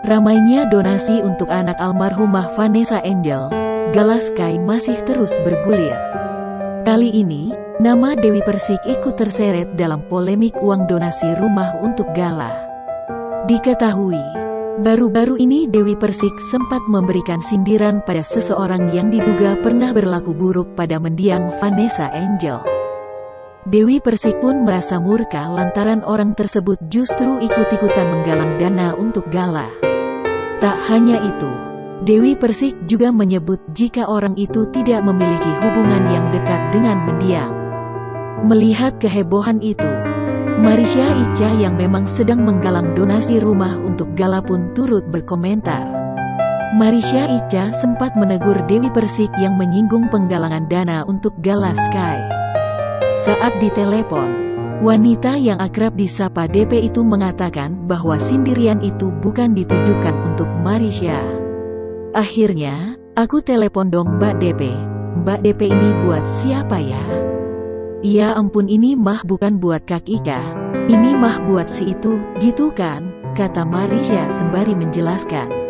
Ramainya donasi untuk anak almarhumah Vanessa Angel, Gala Sky masih terus bergulir. Kali ini, nama Dewi Persik ikut terseret dalam polemik uang donasi rumah untuk Gala. Diketahui, baru-baru ini Dewi Persik sempat memberikan sindiran pada seseorang yang diduga pernah berlaku buruk pada mendiang Vanessa Angel. Dewi Persik pun merasa murka lantaran orang tersebut justru ikut-ikutan menggalang dana untuk Gala. Tak hanya itu, Dewi Persik juga menyebut jika orang itu tidak memiliki hubungan yang dekat dengan mendiang. Melihat kehebohan itu, Marisha Ica yang memang sedang menggalang donasi rumah untuk Gala pun turut berkomentar. Marisha Ica sempat menegur Dewi Persik yang menyinggung penggalangan dana untuk Gala Sky. Saat ditelepon, wanita yang akrab disapa DP itu mengatakan bahwa sindiran itu bukan ditujukan untuk Marisha. Akhirnya, aku telepon dong Mbak DP. Mbak DP ini buat siapa ya? Ya ampun, ini mah bukan buat Kak Ika. Ini mah buat si itu, gitu kan? Kata Marisha sembari menjelaskan.